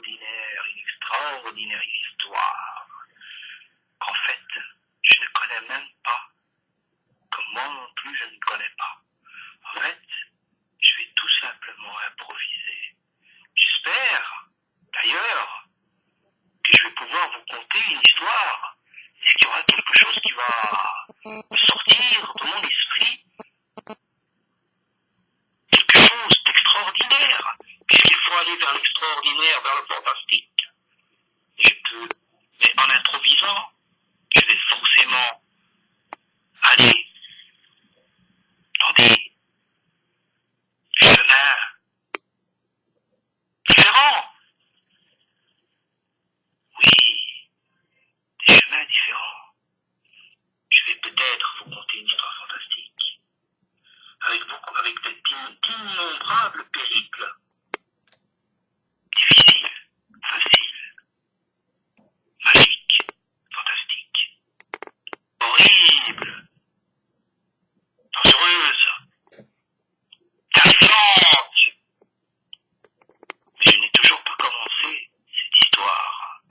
une extraordinaire histoire qu'en fait, je ne connais même pas, que moi non plus je ne connais pas. En fait, je vais tout simplement improviser. J'espère, d'ailleurs, que je vais pouvoir vous conter une histoire. Est-ce qu'il y aura quelque chose qui va sortir de mon esprit? Quelque chose d'extraordinaire, puisqu'il faut aller vers l'extraordinaire, vers le fantastique. Mais en improvisant, je vais forcément aller dans des chemins différents. Oui, des chemins différents. Je vais peut-être vous conter une histoire fantastique, avec d'innombrables périples, difficiles, faciles, magiques, fantastiques, horribles, dangereuses, terrifiantes. Mais je n'ai toujours pas commencé cette histoire.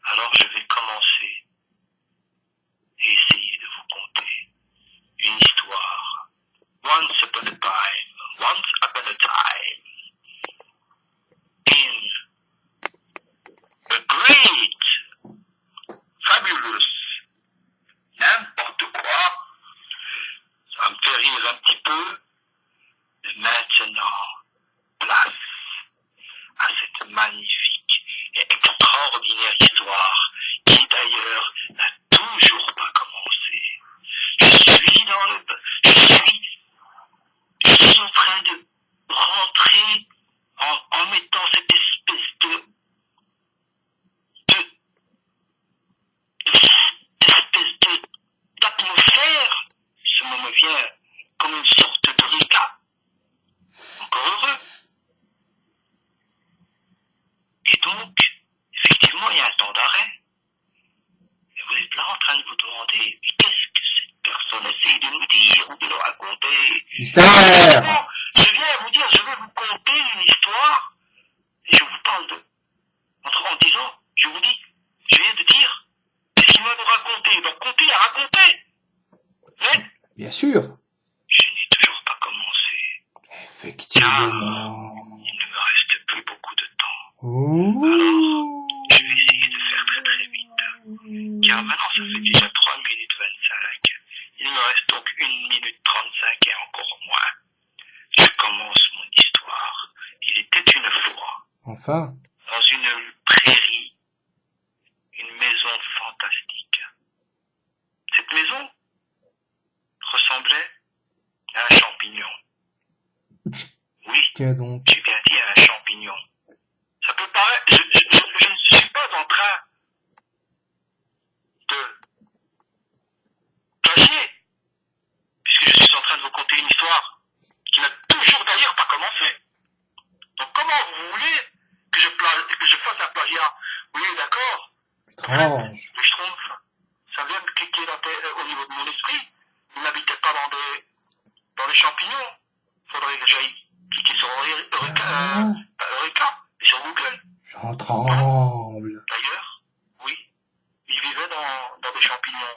Alors je vais commencer et essayer de vous conter une histoire. Once upon a time, in a great, fabulous, n'importe quoi, ça me fait rire un petit peu, mais maintenant, place à cette magnifique et extraordinaire histoire qui d'ailleurs n'a toujours pas commencé. Je suis en train de rentrer en mettant cette espèce d'atmosphère. Ce mot me vient comme une sorte de rica. Encore heureux. Et donc, effectivement, il y a un temps d'arrêt. Et vous êtes là en train de vous demander, qu'est-ce que cette personne essaie de nous dire ou de nous raconter? Mystère! Je viens vous dire, je vais vous conter une histoire, et je vous parle en disant, je vous dis, je viens de dire, qu'est-ce qu'il va nous raconter? Il va conter à raconter. Mais, Bien sûr! je n'ai toujours pas commencé. Effectivement. Il ne me reste plus beaucoup de temps. Ouh. Je vais essayer de faire très très vite. Car maintenant, ça fait déjà 3 minutes 25. Il me reste donc 1 minute 35 et encore moins. Je commence mon histoire. Il était une fois, Enfin. dans une prairie, une maison fantastique. Cette maison ressemblait à un champignon. Oui, Tiens donc. j'ai bien dit à un champignon. Ça peut paraître... Je ne suis pas en train de plagier, puisque je suis en train de vous conter une histoire qui n'a toujours d'ailleurs pas commencé. Donc comment vous voulez que je fasse un plagiat? Oui, d'accord. Étrange. Le schtroumpf, ça vient de cliquer au niveau de mon esprit. Il n'habitait pas dans les champignons. Faudrait que j'aille cliquer sur Eureka et sur Google. J'en tremble. D'ailleurs, oui, il vivait dans des champignons.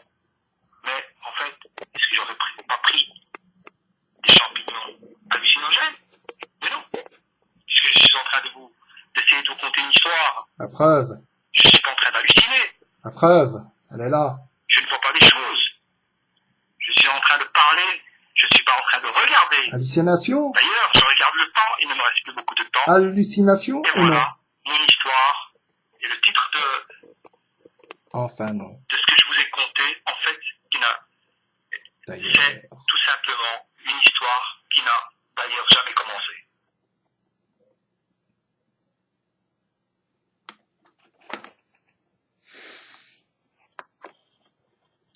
Mais en fait, est-ce que j'aurais pas pris des champignons hallucinogènes? Mais non. Puisque je suis en train d'essayer de vous conter une histoire. La preuve. Je suis pas en train d'halluciner. La preuve. Elle est là. Je ne vois pas les choses. Je suis en train de parler. Je ne suis pas en train de regarder. Hallucination? D'ailleurs, je regarde le temps. Il ne me reste plus beaucoup de temps. Hallucination Et ou non? voilà, mon histoire. Et le titre Enfin non. de ce que je vous ai conté, en fait, c'est D'ailleurs. tout simplement une histoire qui n'a d'ailleurs jamais commencé.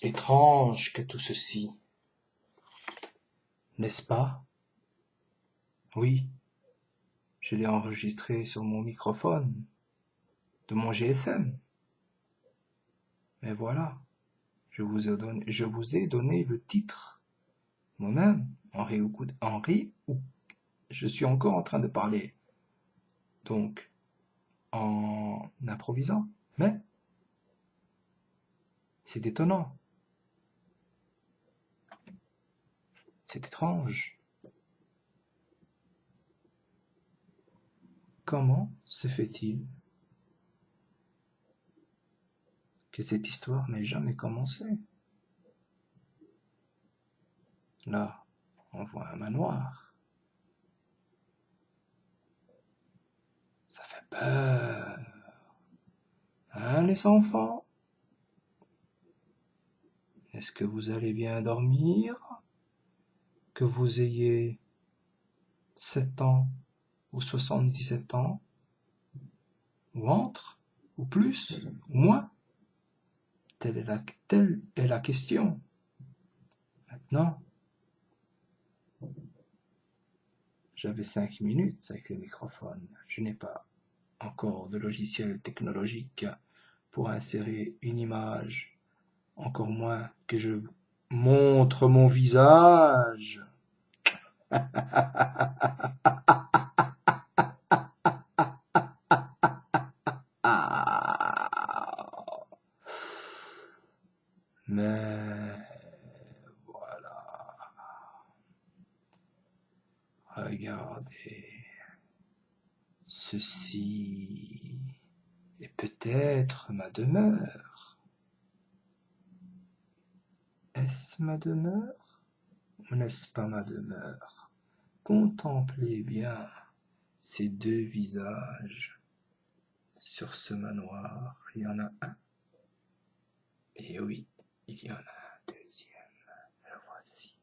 Étrange que tout ceci. N'est-ce pas? Oui. Je l'ai enregistré sur mon microphone de mon GSM. Mais voilà. Je vous ai donné le titre. Moi-même, Henri, je suis encore en train de parler. Donc, en improvisant, mais c'est étonnant, c'est étrange. Comment se fait-il que cette histoire n'ait jamais commencé? Là, on voit un manoir. Ça fait peur. Hein, les enfants? Est-ce que vous allez bien dormir? Que vous ayez 7 ans ou 77 ans, ou entre, ou plus, ou moins? Telle est la question. Maintenant, j'avais 5 minutes avec le microphone. Je n'ai pas encore de logiciel technologique pour insérer une image, encore moins que je montre mon visage. Mais voilà, regardez, ceci est peut-être ma demeure. Est-ce ma demeure ou n'est-ce pas ma demeure? Contemplez bien ces deux visages. Sur ce manoir, il y en a un. Et oui, il y en a un deuxième. Le voici.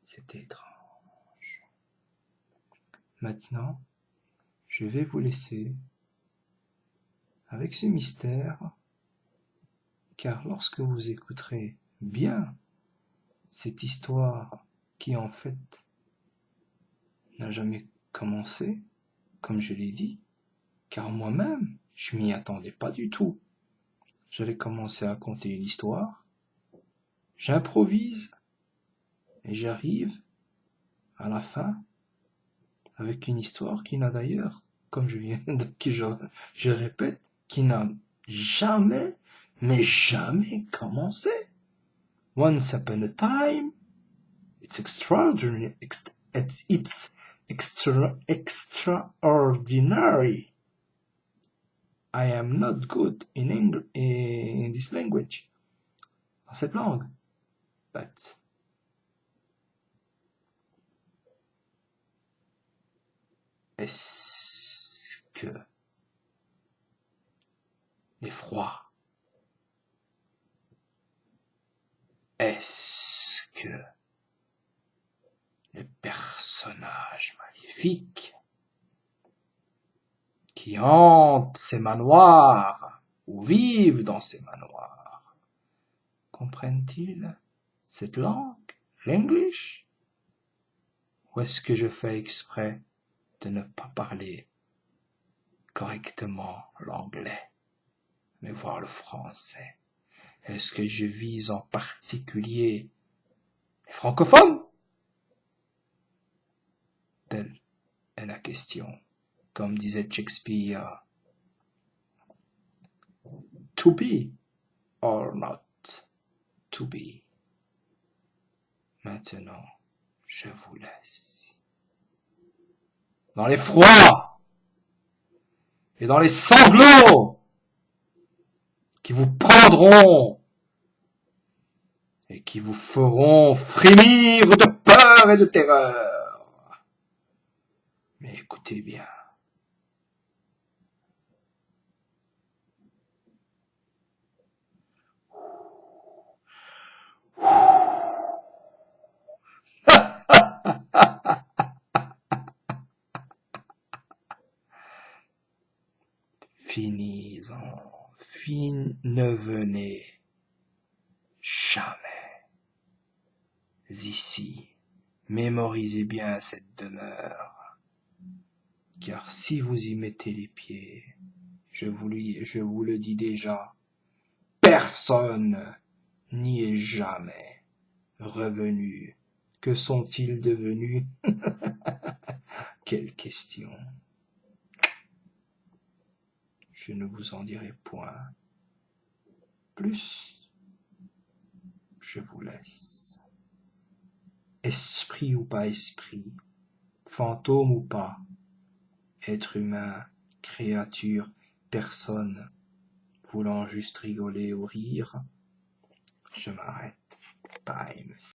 C'est étrange. Maintenant, je vais vous laisser avec ce mystère, car lorsque vous écouterez bien cette histoire qui en fait n'a jamais commencé, comme je l'ai dit, car moi-même, je m'y attendais pas du tout. J'allais commencer à conter une histoire, j'improvise et j'arrive à la fin avec une histoire qui n'a d'ailleurs, comme je répète, qui n'a jamais, mais jamais commencé. Once upon a time, it's extraordinary, it's extraordinary. I am not good in this language, dans cette langue, but est-ce que l'effroi, est-ce que les personnages maléfiques qui hantent ces manoirs ou vivent dans ces manoirs comprennent-ils cette langue, l'English? Ou est-ce que je fais exprès de ne pas parler correctement l'anglais, mais voir le français? Est-ce que je vise en particulier les francophones? Telle est la question. Comme disait Shakespeare, to be or not to be. Maintenant, je vous laisse dans l'effroi et dans les sanglots qui vous prendront et qui vous feront frémir de peur et de terreur. Mais écoutez bien. Ne venez jamais ici. Mémorisez bien cette demeure, car si vous y mettez les pieds, je vous le dis déjà, personne n'y est jamais revenu. Que sont-ils devenus? Quelle question. je ne vous en dirai point plus. Je vous laisse. Esprit ou pas esprit, fantôme ou pas, être humain, créature, personne, voulant juste rigoler ou rire, je m'arrête. Times.